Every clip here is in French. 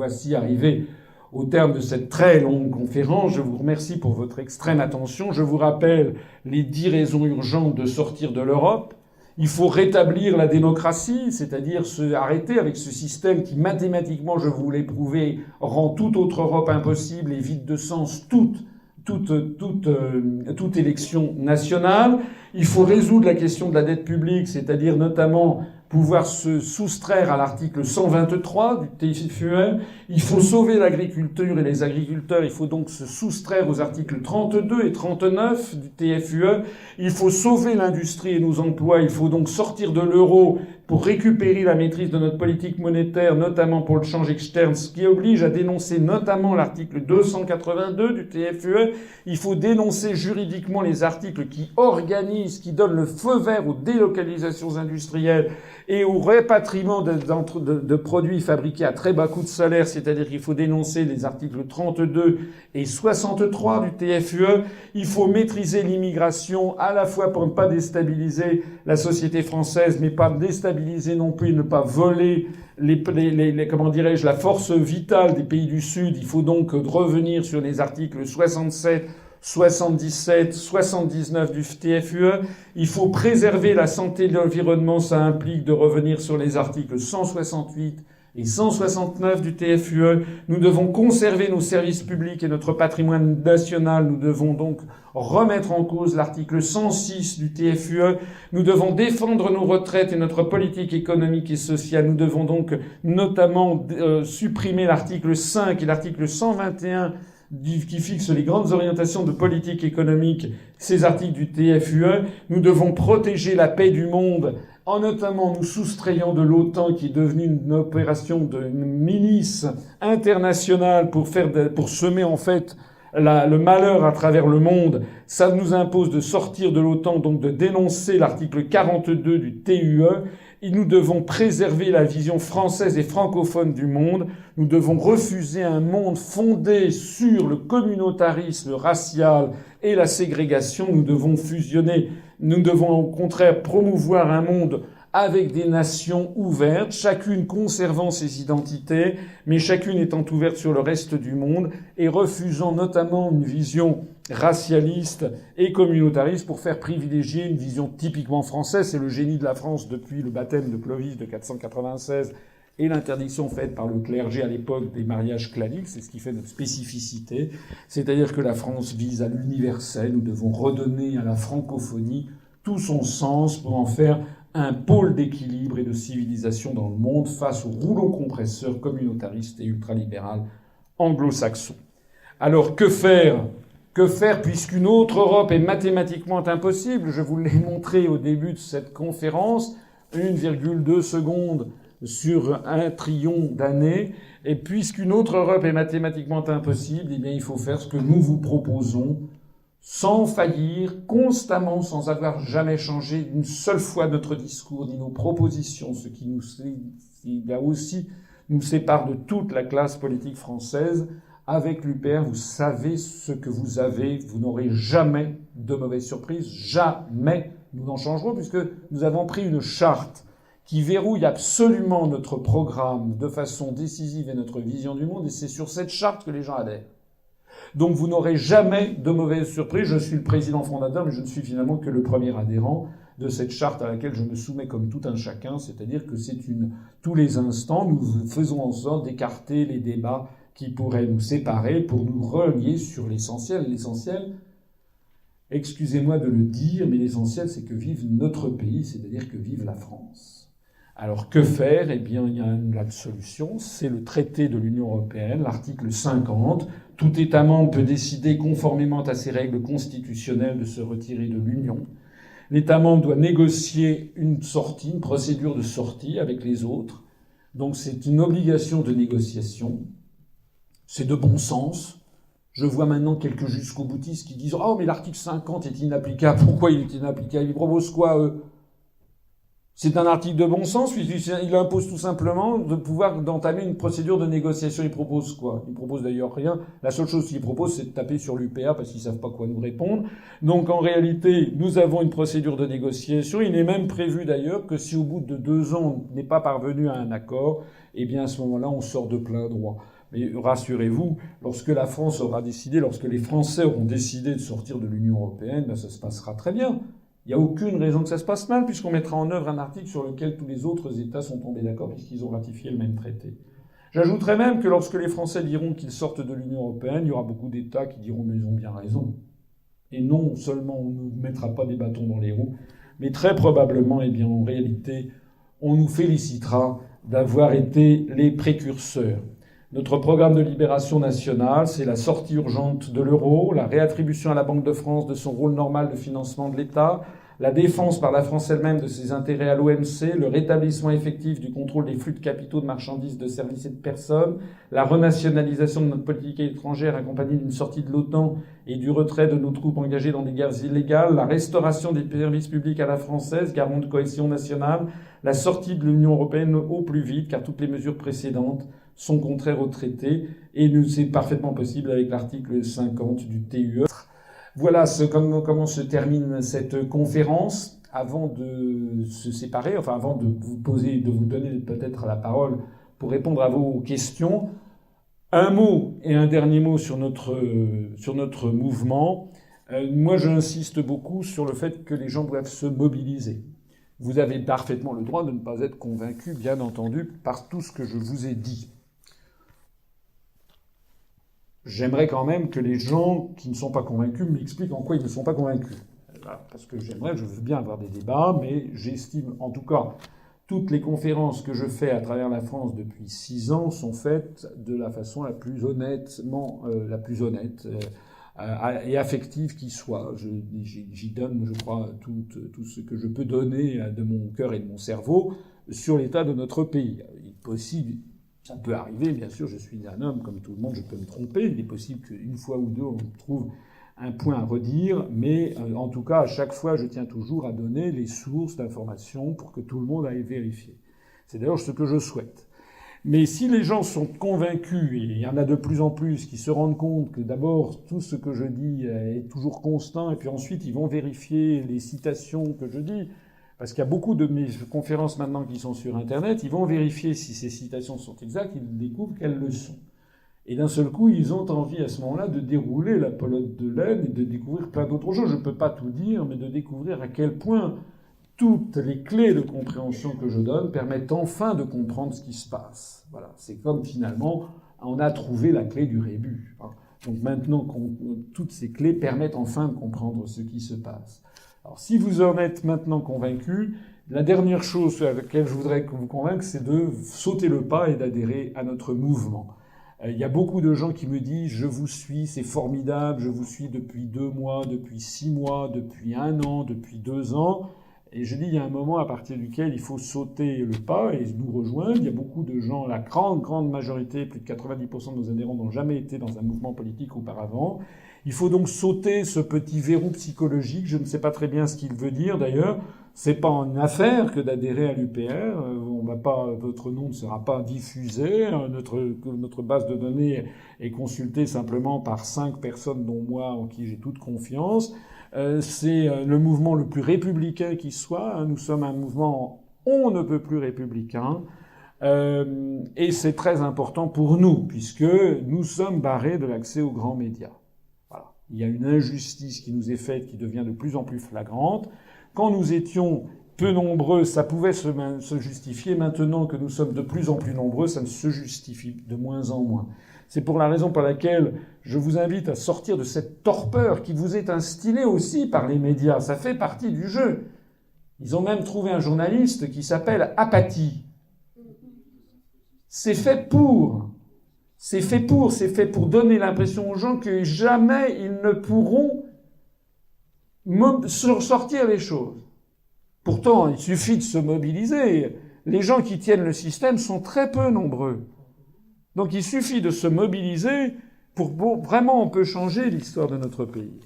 voici arrivé au terme de cette très longue conférence. Je vous remercie pour votre extrême attention. Je vous rappelle les 10 raisons urgentes de sortir de l'Europe. Il faut rétablir la démocratie, c'est-à-dire arrêter avec ce système qui, mathématiquement, je vous l'ai prouvé, rend toute autre Europe impossible et vide de sens toute élection nationale. Il faut résoudre la question de la dette publique, c'est-à-dire notamment pouvoir se soustraire à l'article 123 du TFUE. Il faut sauver l'agriculture et les agriculteurs. Il faut donc se soustraire aux articles 32 et 39 du TFUE. Il faut sauver l'industrie et nos emplois. Il faut donc sortir de l'euro pour récupérer la maîtrise de notre politique monétaire, notamment pour le change externe, ce qui oblige à dénoncer notamment l'article 282 du TFUE. Il faut dénoncer juridiquement les articles qui organisent, qui donnent le feu vert aux délocalisations industrielles et au répatriement de produits fabriqués à très bas coût de salaire, c'est-à-dire qu'il faut dénoncer les articles 32 et 63 du TFUE. Il faut maîtriser l'immigration, à la fois pour ne pas déstabiliser la société française, mais pas déstabiliser non plus, ne pas voler la force vitale des pays du Sud. Il faut donc revenir sur les articles 67, 77, 79 du TFUE. Il faut préserver la santé de l'environnement. Ça implique de revenir sur les articles 168 et 169 du TFUE. Nous devons conserver nos services publics et notre patrimoine national. Nous devons donc remettre en cause l'article 106 du TFUE. Nous devons défendre nos retraites et notre politique économique et sociale. Nous devons donc notamment supprimer l'article 5 et l'article 121 qui fixe les grandes orientations de politique économique, ces articles du TFUE. Nous devons protéger la paix du monde, en notamment nous soustrayant de l'OTAN, qui est devenue une opération une milice internationale pour semer en fait le malheur à travers le monde. Ça nous impose de sortir de l'OTAN, donc de dénoncer l'article 42 du TUE. Et nous devons préserver la vision française et francophone du monde. Nous devons refuser un monde fondé sur le communautarisme racial et la ségrégation. Nous devons fusionner. Nous devons au contraire promouvoir un monde avec des nations ouvertes, chacune conservant ses identités, mais chacune étant ouverte sur le reste du monde et refusant notamment une vision racialiste et communautariste pour faire privilégier une vision typiquement française. C'est le génie de la France depuis le baptême de Clovis de 496 et l'interdiction faite par le clergé à l'époque des mariages claniques. C'est ce qui fait notre spécificité. C'est-à-dire que la France vise à l'universel. Nous devons redonner à la francophonie tout son sens pour en faire un pôle d'équilibre et de civilisation dans le monde face au rouleau compresseur communautariste et ultralibéral anglo-saxon. Alors que faire ? Que faire puisqu'une autre Europe est mathématiquement impossible ? Je vous l'ai montré au début de cette conférence, 1,2 secondes sur 1 trillion d'années. Et puisqu'une autre Europe est mathématiquement impossible, eh bien il faut faire ce que nous vous proposons, sans faillir, constamment, sans avoir jamais changé une seule fois notre discours ni nos propositions, ce qui nous sépare de toute la classe politique française. Avec l'UPR, vous savez ce que vous avez, vous n'aurez jamais de mauvaises surprises, jamais nous n'en changerons, puisque nous avons pris une charte qui verrouille absolument notre programme de façon décisive et notre vision du monde, et c'est sur cette charte que les gens adhèrent. Donc vous n'aurez jamais de mauvaises surprises. Je suis le président fondateur, mais je ne suis finalement que le premier adhérent de cette charte à laquelle je me soumets comme tout un chacun, c'est-à-dire que tous les instants, nous faisons en sorte d'écarter les débats qui pourraient nous séparer pour nous relier sur l'essentiel. L'essentiel, excusez-moi de le dire, mais l'essentiel, c'est que vive notre pays, c'est-à-dire que vive la France. Alors que faire ? Eh bien, il y a la solution, c'est le traité de l'Union européenne, l'article 50. Tout État membre peut décider, conformément à ses règles constitutionnelles, de se retirer de l'Union. L'État membre doit négocier une procédure de sortie avec les autres. Donc c'est une obligation de négociation. C'est de bon sens. Je vois maintenant quelques jusqu'au-boutistes qui disent « Oh, mais l'article 50 est inapplicable. » Pourquoi il est inapplicable ? Ils proposent quoi, eux ? C'est un article de bon sens, puisqu'il impose tout simplement de pouvoir d'entamer une procédure de négociation. Il propose quoi? Il propose d'ailleurs rien. La seule chose qu'il propose, c'est de taper sur l'UPA parce qu'ils savent pas quoi nous répondre. Donc en réalité, nous avons une procédure de négociation. Il est même prévu d'ailleurs que si au bout de 2 ans on n'est pas parvenu à un accord, eh bien à ce moment-là, on sort de plein droit. Mais rassurez-vous, lorsque la France aura décidé, lorsque les Français auront décidé de sortir de l'Union européenne, ben ça se passera très bien. Il n'y a aucune raison que ça se passe mal, puisqu'on mettra en œuvre un article sur lequel tous les autres États sont tombés d'accord, puisqu'ils ont ratifié le même traité. J'ajouterais même que lorsque les Français diront qu'ils sortent de l'Union européenne, il y aura beaucoup d'États qui diront mais ils ont bien raison. Et non seulement on ne mettra pas des bâtons dans les roues, mais très probablement, eh bien, en réalité, on nous félicitera d'avoir été les précurseurs. Notre programme de libération nationale, c'est la sortie urgente de l'euro, la réattribution à la Banque de France de son rôle normal de financement de l'État, la défense par la France elle-même de ses intérêts à l'OMC, le rétablissement effectif du contrôle des flux de capitaux, de marchandises, de services et de personnes, la renationalisation de notre politique étrangère accompagnée d'une sortie de l'OTAN et du retrait de nos troupes engagées dans des guerres illégales, la restauration des services publics à la française, garant de cohésion nationale, la sortie de l'Union européenne au plus vite, car toutes les mesures précédentes sont contraires au traité, et c'est parfaitement possible avec l'article 50 du TUE. Voilà comment se termine cette conférence. Avant de se séparer, enfin avant de vous donner peut-être la parole pour répondre à vos questions, un mot et un dernier mot sur notre mouvement. Moi, j'insiste beaucoup sur le fait que les gens doivent se mobiliser. Vous avez parfaitement le droit de ne pas être convaincu, bien entendu, par tout ce que je vous ai dit. J'aimerais quand même que les gens qui ne sont pas convaincus m'expliquent en quoi ils ne sont pas convaincus. Voilà, parce que je veux bien avoir des débats, mais j'estime, en tout cas, toutes les conférences que je fais à travers la France depuis 6 ans sont faites de la façon la plus honnête et affective qui soit. J'y donne, je crois, tout ce que je peux donner de mon cœur et de mon cerveau sur l'état de notre pays. Il est possible. Ça peut arriver, bien sûr, je suis un homme, comme tout le monde, je peux me tromper. Il est possible qu'une fois ou deux, on trouve un point à redire, mais en tout cas, à chaque fois, je tiens toujours à donner les sources d'informations pour que tout le monde aille vérifier. C'est d'ailleurs ce que je souhaite. Mais si les gens sont convaincus, et il y en a de plus en plus qui se rendent compte que d'abord, tout ce que je dis est toujours constant, et puis ensuite, ils vont vérifier les citations que je dis, parce qu'il y a beaucoup de mes conférences maintenant qui sont sur Internet, ils vont vérifier si ces citations sont exactes, ils découvrent qu'elles le sont. Et d'un seul coup, ils ont envie à ce moment-là de dérouler la pelote de laine et de découvrir plein d'autres choses. Je ne peux pas tout dire, mais de découvrir à quel point toutes les clés de compréhension que je donne permettent enfin de comprendre ce qui se passe. Voilà, c'est comme finalement on a trouvé la clé du rébus. Donc maintenant, toutes ces clés permettent enfin de comprendre ce qui se passe. Alors, si vous en êtes maintenant convaincu, la dernière chose à laquelle je voudrais vous convaincre, c'est de sauter le pas et d'adhérer à notre mouvement. Il y a beaucoup de gens qui me disent « Je vous suis, c'est formidable, je vous suis depuis 2 mois, depuis 6 mois, depuis 1 an, depuis 2 ans. » Et je dis, il y a un moment à partir duquel il faut sauter le pas et nous rejoindre. Il y a beaucoup de gens, la grande majorité, plus de 90% de nos adhérents n'ont jamais été dans un mouvement politique auparavant. Il faut donc sauter ce petit verrou psychologique. Je ne sais pas très bien ce qu'il veut dire d'ailleurs. C'est pas une affaire que d'adhérer à l'UPR. Votre nom ne sera pas diffusé. Notre base de données est consultée simplement par 5 personnes, dont moi, en qui j'ai toute confiance. C'est le mouvement le plus républicain qui soit. Nous sommes un mouvement on ne peut plus républicain. Et c'est très important pour nous, puisque nous sommes barrés de l'accès aux grands médias. Voilà. Il y a une injustice qui nous est faite, qui devient de plus en plus flagrante. Quand nous étions peu nombreux, ça pouvait se justifier. Maintenant que nous sommes de plus en plus nombreux, ça ne se justifie de moins en moins. C'est pour la raison pour laquelle je vous invite à sortir de cette torpeur qui vous est instillée aussi par les médias. Ça fait partie du jeu. Ils ont même trouvé un journaliste qui s'appelle Apathie. C'est fait pour donner l'impression aux gens que jamais ils ne pourront sortir les choses. Pourtant, il suffit de se mobiliser. Les gens qui tiennent le système sont très peu nombreux. Donc il suffit de se mobiliser pour vraiment on peut changer l'histoire de notre pays.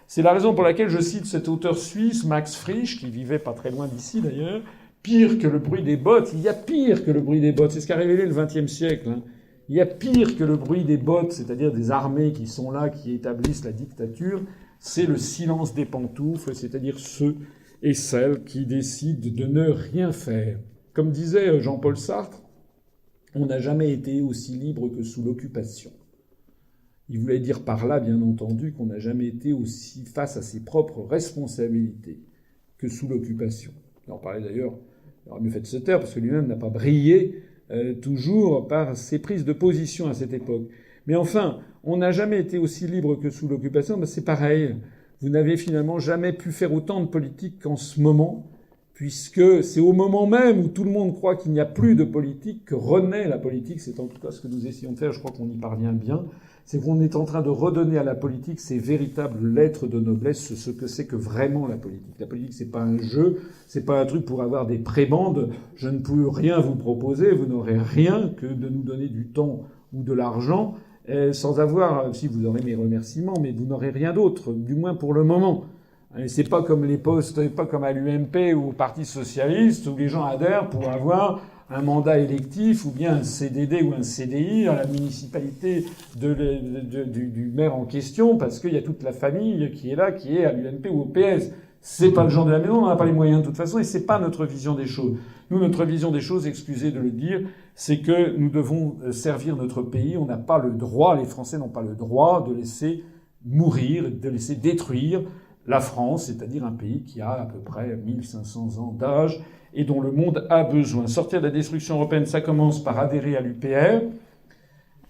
C'est la raison pour laquelle je cite cet auteur suisse, Max Frisch, qui vivait pas très loin d'ici d'ailleurs, pire que le bruit des bottes. Il y a pire que le bruit des bottes. C'est ce qu'a révélé le XXe siècle. Hein. Il y a pire que le bruit des bottes, c'est-à-dire des armées qui sont là, qui établissent la dictature. C'est le silence des pantoufles, c'est-à-dire ceux et celles qui décident de ne rien faire. Comme disait Jean-Paul Sartre, on n'a jamais été aussi libre que sous l'occupation. Il voulait dire par là, bien entendu, qu'on n'a jamais été aussi face à ses propres responsabilités que sous l'occupation. Il en parlait d'ailleurs, il aurait mieux fait de se taire, parce que lui-même n'a pas brillé toujours par ses prises de position à cette époque. Mais enfin, on n'a jamais été aussi libre que sous l'occupation, mais c'est pareil. Vous n'avez finalement jamais pu faire autant de politique qu'en ce moment, puisque c'est au moment même où tout le monde croit qu'il n'y a plus de politique que renaît la politique. C'est en tout cas ce que nous essayons de faire, je crois qu'on y parvient bien. C'est qu'on est en train de redonner à la politique ses véritables lettres de noblesse, ce que c'est que vraiment la politique. La politique, c'est pas un jeu, c'est pas un truc pour avoir des prébendes. Je ne peux rien vous proposer, vous n'aurez rien que de nous donner du temps ou de l'argent, sans avoir, si vous aurez mes remerciements, mais vous n'aurez rien d'autre, du moins pour le moment. Et c'est pas comme les postes, pas comme à l'UMP ou au Parti Socialiste, où les gens adhèrent pour avoir un mandat électif ou bien un CDD ou un CDI à la municipalité du maire en question, parce qu'il y a toute la famille qui est là, qui est à l'UMP ou au PS. C'est pas le genre de la maison, on n'a pas les moyens de toute façon, et c'est pas notre vision des choses. Nous, notre vision des choses, excusez de le dire, c'est que nous devons servir notre pays. On n'a pas le droit, les Français n'ont pas le droit de laisser mourir, de laisser détruire la France, c'est-à-dire un pays qui a à peu près 1500 ans d'âge et dont le monde a besoin. Sortir de la destruction européenne, ça commence par adhérer à l'UPR.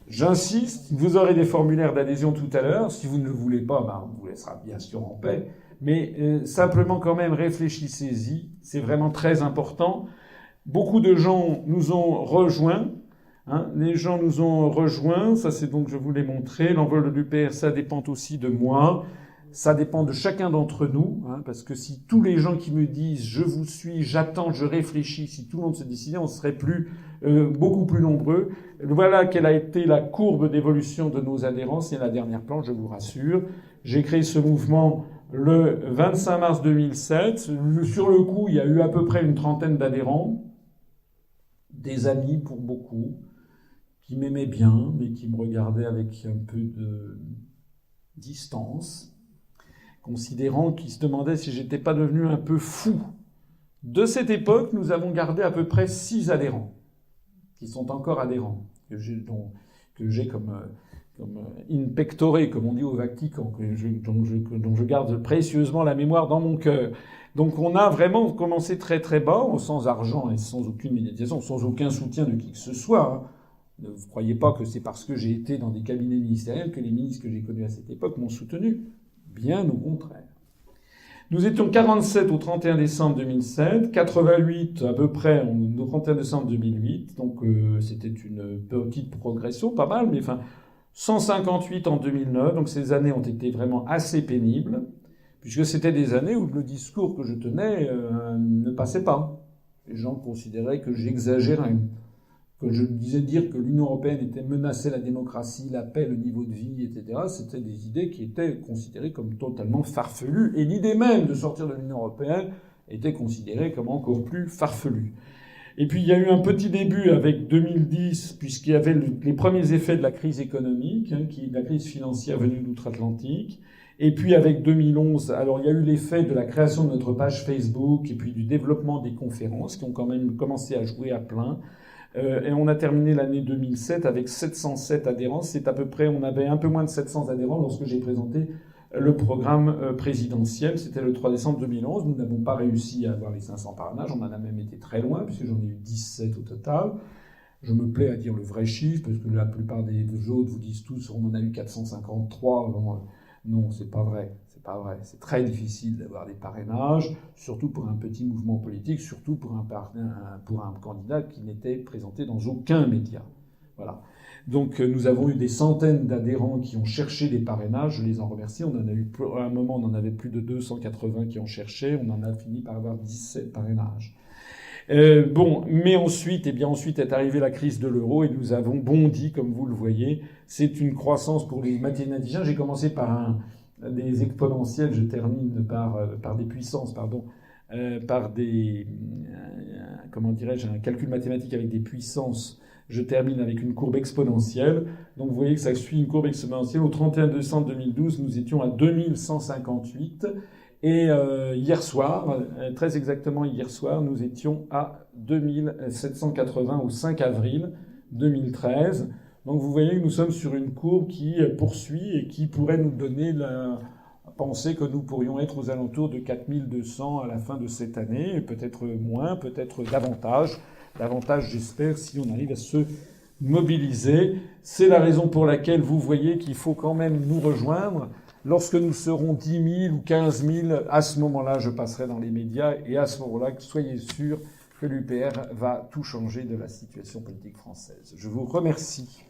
J'insiste, vous aurez des formulaires d'adhésion tout à l'heure. Si vous ne le voulez pas, on vous laissera bien sûr en paix. Mais simplement quand même, réfléchissez-y. C'est vraiment très important. Beaucoup de gens nous ont rejoints. Hein, les gens nous ont rejoints. Ça, c'est donc, je vous l'ai montré. L'envol de l'UPR, ça dépend aussi de moi. Ça dépend de chacun d'entre nous, hein, parce que si tous les gens qui me disent « je vous suis, j'attends, je réfléchis », si tout le monde se décidait, on serait beaucoup plus nombreux. Voilà quelle a été la courbe d'évolution de nos adhérents. C'est la dernière planche, je vous rassure. J'ai créé ce mouvement le 25 mars 2007. Sur le coup, il y a eu à peu près une trentaine d'adhérents, des amis pour beaucoup, qui m'aimaient bien, mais qui me regardaient avec un peu de distance, considérant qu'ils se demandaient si j'étais pas devenu un peu fou. De cette époque, nous avons gardé à peu près 6 adhérents, qui sont encore adhérents, que j'ai comme in pectore, comme on dit au Vatican, dont je garde précieusement la mémoire dans mon cœur. Donc on a vraiment commencé très très bas, sans argent et sans aucune médiatisation, sans aucun soutien de qui que ce soit. Hein. Ne vous croyez pas que c'est parce que j'ai été dans des cabinets ministériels que les ministres que j'ai connus à cette époque m'ont soutenu. Bien au contraire. Nous étions 47 au 31 décembre 2007, 88 à peu près au 31 décembre 2008, donc c'était une petite progression, pas mal, mais enfin 158 en 2009, donc ces années ont été vraiment assez pénibles, puisque c'était des années où le discours que je tenais ne passait pas. Les gens considéraient que j'exagérais. Que je disais dire que l'Union européenne menaçait la démocratie, la paix, le niveau de vie, etc., c'était des idées qui étaient considérées comme totalement farfelues. Et l'idée même de sortir de l'Union européenne était considérée comme encore plus farfelue. Et puis il y a eu un petit début avec 2010, puisqu'il y avait les premiers effets de la crise économique, de la crise financière venue d'outre-Atlantique. Et puis avec 2011, alors il y a eu l'effet de la création de notre page Facebook et puis du développement des conférences qui ont quand même commencé à jouer à plein. Et on a terminé l'année 2007 avec 707 adhérents. C'est à peu près, on avait un peu moins de 700 adhérents lorsque j'ai présenté le programme présidentiel. C'était le 3 décembre 2011. Nous n'avons pas réussi à avoir les 500 parrainages. On en a même été très loin puisque j'en ai eu 17 au total. Je me plais à dire le vrai chiffre parce que la plupart des autres vous disent tous on en a eu 453. Non, c'est pas vrai. C'est pas vrai. C'est très difficile d'avoir des parrainages, surtout pour un petit mouvement politique, surtout pour un candidat qui n'était présenté dans aucun média. Voilà. Donc nous avons eu des centaines d'adhérents qui ont cherché des parrainages. Je les en remercie. On en a eu à un moment, on en avait plus de 280 qui ont cherché. On en a fini par avoir 17 parrainages. Mais ensuite est arrivée la crise de l'euro et nous avons bondi, comme vous le voyez. C'est une croissance pour les mathématiciens. J'ai commencé par des exponentielles, je termine par des puissances, par des, comment dirais-je, un calcul mathématique avec des puissances. Je termine avec une courbe exponentielle. Donc vous voyez que ça suit une courbe exponentielle. Au 31 décembre 2012, nous étions à 2158. Et hier soir, très exactement hier soir, nous étions à 2780 au 5 avril 2013. Donc vous voyez que nous sommes sur une courbe qui poursuit et qui pourrait nous donner la pensée que nous pourrions être aux alentours de 4200 à la fin de cette année, peut-être moins, peut-être davantage. Davantage, j'espère, si on arrive à se mobiliser. C'est la raison pour laquelle vous voyez qu'il faut quand même nous rejoindre. Lorsque nous serons 10 000 ou 15 000, à ce moment-là, je passerai dans les médias et à ce moment-là, soyez sûrs que l'UPR va tout changer de la situation politique française. Je vous remercie.